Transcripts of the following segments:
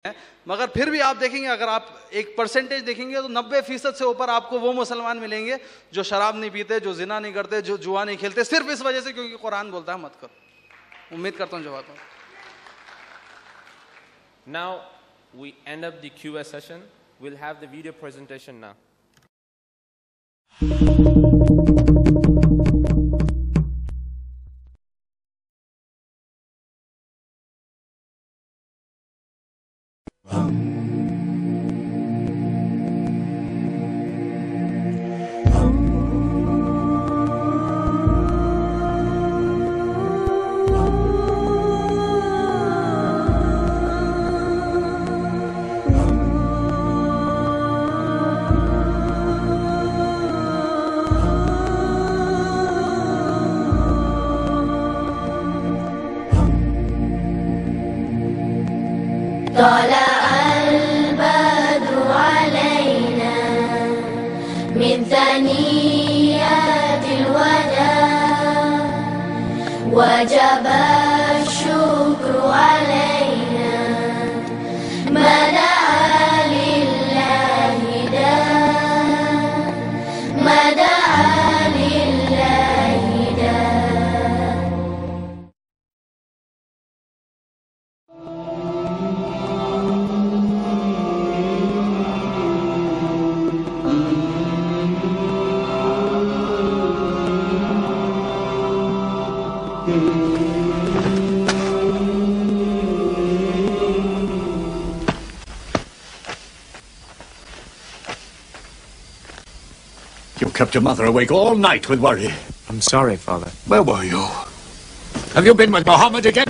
मगर फिर भी आप देखेंगे, अगर आप एक परसेंटेज देखेंगे तो 90% से ऊपर आपको वो मुसलमान मिलेंगे जो शराब नहीं पीते, जो जिना नहीं करते, जो जुआ नहीं खेलते, सिर्फ इस वजह से क्योंकि कुरान बोलता है मत करो। उम्मीद करता हूँ जवाब। Now we end up the Q&A session. We'll have the video presentation now. طلع البدر علينا من ثنيات الوداع وجب الشكر علينا ما دعا لله داع ما دعا لله داع. You kept your mother awake all night with worry. I'm sorry, Father. Where were you? Have you been with Muhammad again?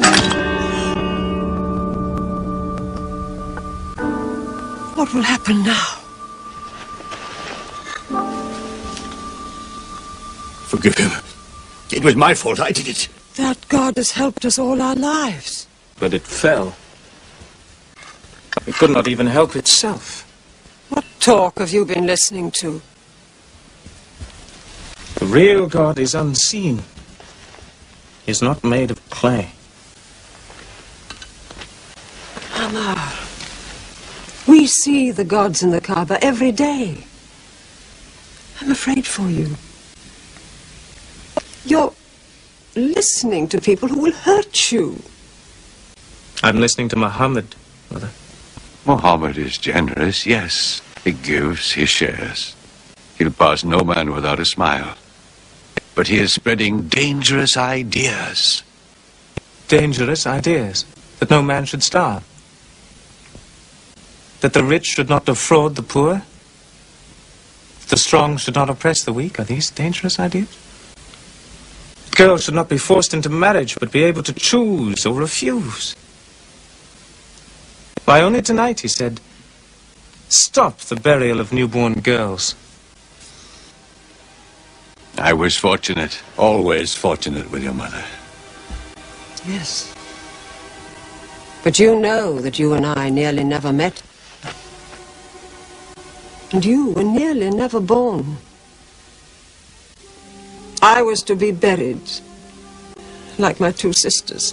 What will happen now? Forgive him. It was my fault. I did it. That God has helped us all our lives. But it fell. It could not even help itself. What talk have you been listening to? The real God is unseen. He is not made of clay. Ammar, we see the gods in the Kaaba every day. I'm afraid for you. You're listening to people who will hurt you. I'm listening to Muhammad, Mother. Muhammad is generous, yes. He gives, he shares. He'll pass no man without a smile. But he is spreading dangerous ideas. Dangerous ideas. That no man should starve. That the rich should not defraud the poor. That the strong should not oppress the weak. Are these dangerous ideas? That girls should not be forced into marriage, but be able to choose or refuse. Why, only tonight he said, stop the burial of newborn girls. I was fortunate, always fortunate with your mother. Yes. But you know that you and I nearly never met. And you were nearly never born. I was to be buried, like my two sisters.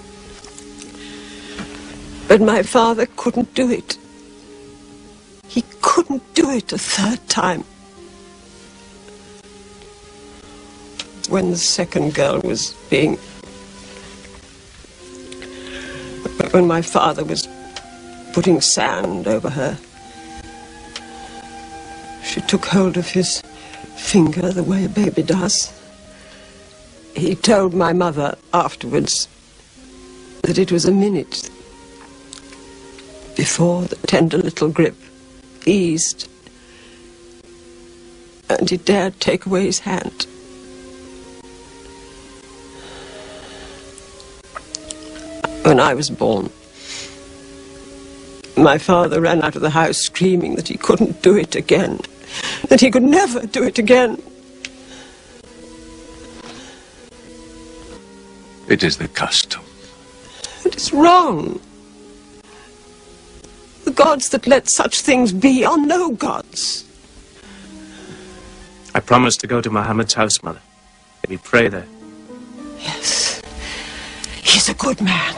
But my father couldn't do it. He couldn't do it a third time. When the second girl was being... When my father was putting sand over her, she took hold of his finger the way a baby does. He told my mother afterwards that it was a minute before the tender little grip eased and he dared take away his hand. When I was born, my father ran out of the house screaming that he couldn't do it again, that he could never do it again. It is the custom. It is wrong. The gods that let such things be are no gods. I promised to go to Muhammad's house, Mother. We pray there. Yes. He's a good man.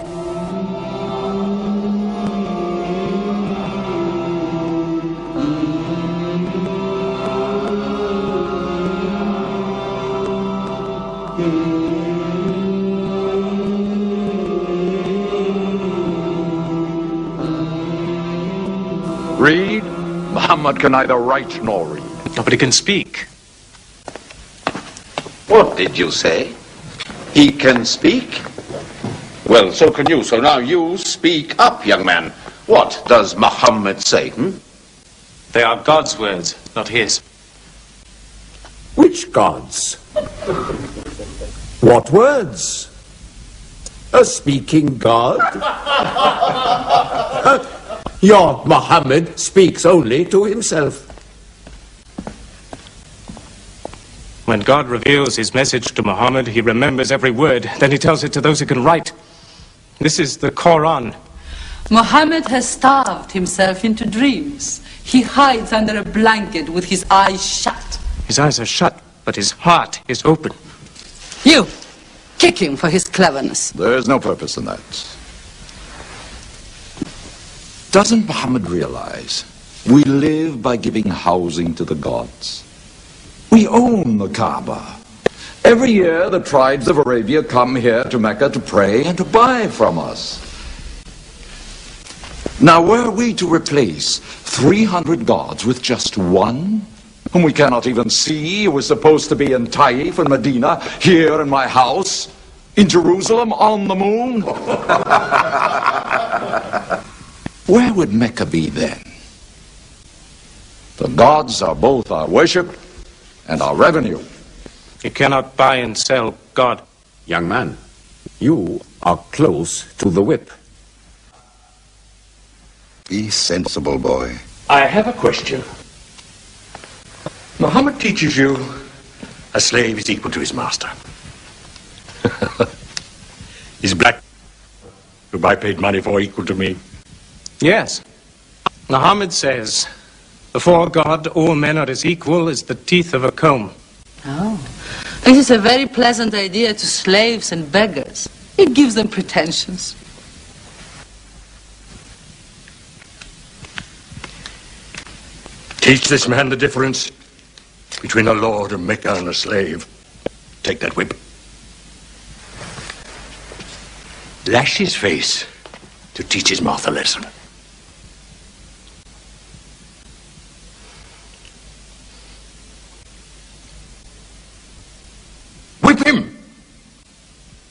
Read? Muhammad can neither write nor read. Nobody can speak. What did you say? He can speak? Well, so can you. So now you speak up, young man. What does Muhammad say? They are God's words, not his. Which gods? What words? A speaking God? Your Muhammad speaks only to himself. When God reveals his message to Muhammad, he remembers every word. Then he tells it to those who can write. This is the Quran. Muhammad has starved himself into dreams. He hides under a blanket with his eyes shut. His eyes are shut, but his heart is open. You, kick him for his cleverness. There's no purpose in that. Doesn't Muhammad realize we live by giving housing to the gods? We own the Kaaba. Every year the tribes of Arabia come here to Mecca to pray and to buy from us. Now were we to replace 300 gods with just one, whom we cannot even see, who is supposed to be in Taif and Medina, here in my house, in Jerusalem, on the moon? Where would Mecca be then? The gods are both our worship and our revenue. You cannot buy and sell God. Young man, you are close to the whip. Be sensible, boy. I have a question. Muhammad teaches you a slave is equal to his master. Is black, who I paid money for, equal to me? Yes. Muhammad says, before God, all men are as equal as the teeth of a comb. Oh, it is a very pleasant idea to slaves and beggars. It gives them pretensions. Teach this man the difference between a lord of Mecca and a slave. Take that whip. Lash his face to teach his mouth a lesson. Whip him!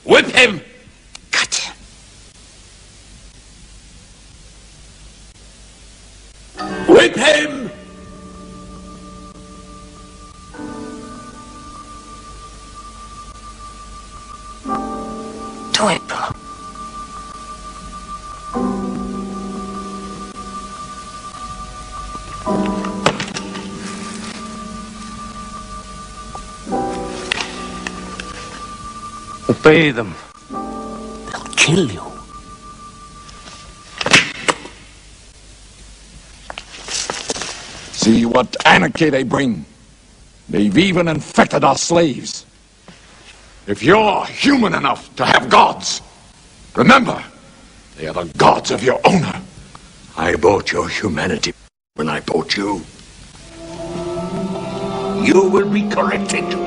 Whip him! Gotcha. Whip him! Do it, Bill. Obey them. They'll kill you. See what anarchy they bring. They've even infected our slaves. If you're human enough to have gods, remember, they are the gods of your owner. I bought your humanity when I bought you. You will be corrected.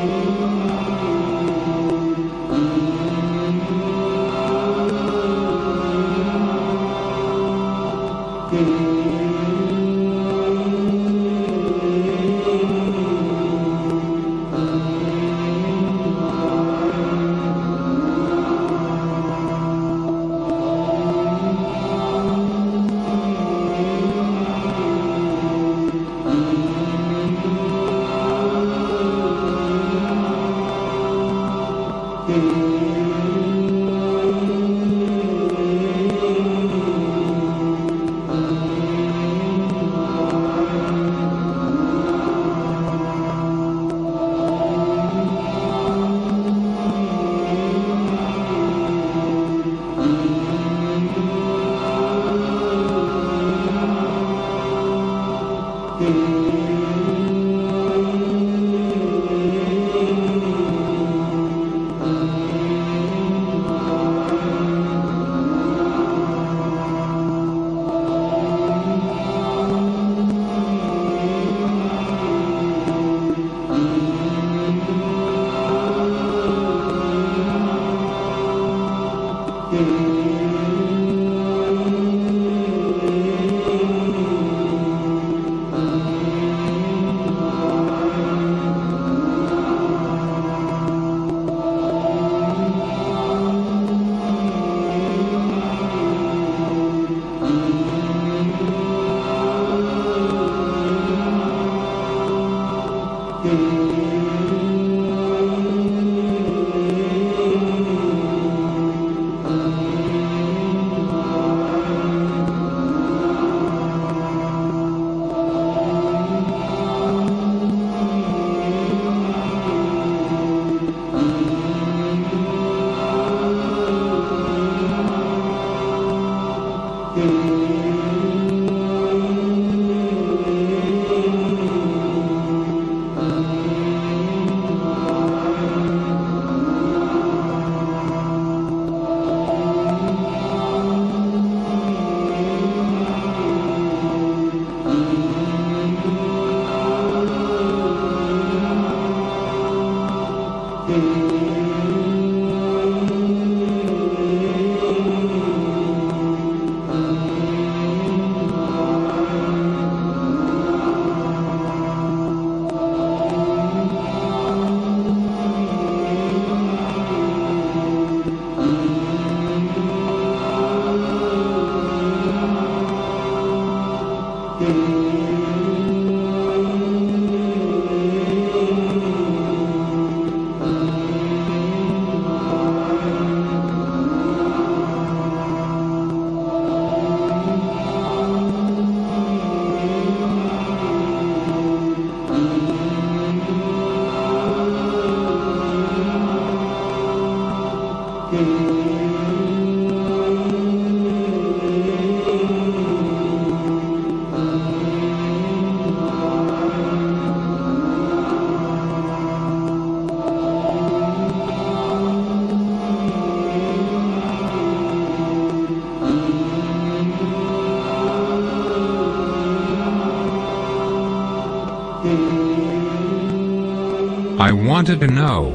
I wanted to know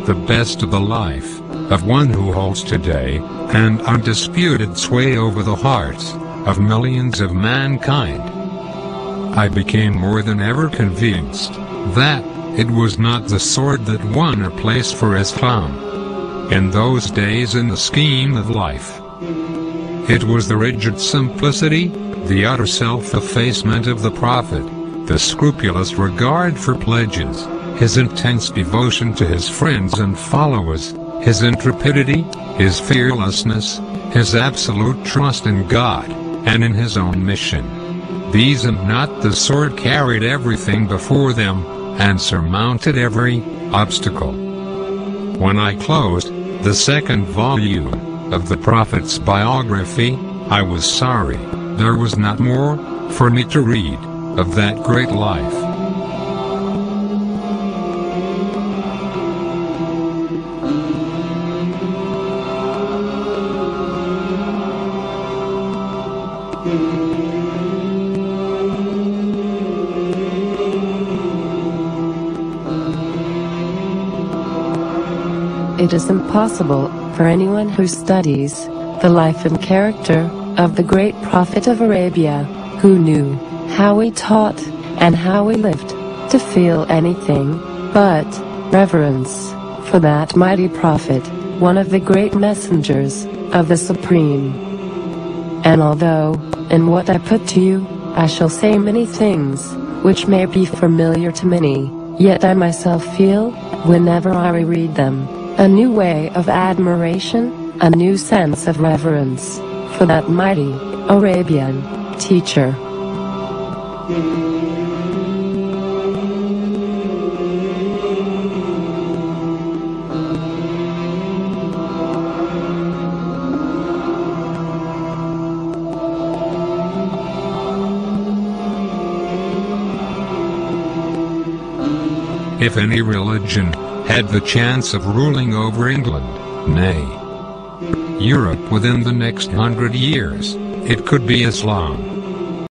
the best of the life of one who holds today an undisputed sway over the hearts of millions of mankind. I became more than ever convinced that it was not the sword that won a place for Islam in those days in the scheme of life. It was the rigid simplicity, the utter self-effacement of the Prophet, the scrupulous regard for pledges, his intense devotion to his friends and followers, his intrepidity, his fearlessness, his absolute trust in God, and in his own mission. These and not the sword carried everything before them, and surmounted every obstacle. When I closed the second volume of the Prophet's biography, I was sorry there was not more for me to read of that great life. It is impossible for anyone who studies the life and character of the great Prophet of Arabia, who knew how he taught and how he lived, to feel anything but reverence for that mighty Prophet, one of the great messengers of the Supreme. And although, in what I put to you, I shall say many things which may be familiar to many, yet I myself feel, whenever I reread them, a new way of admiration, a new sense of reverence for that mighty Arabian teacher. If any religion had the chance of ruling over England, nay, Europe within the next 100 years, it could be Islam.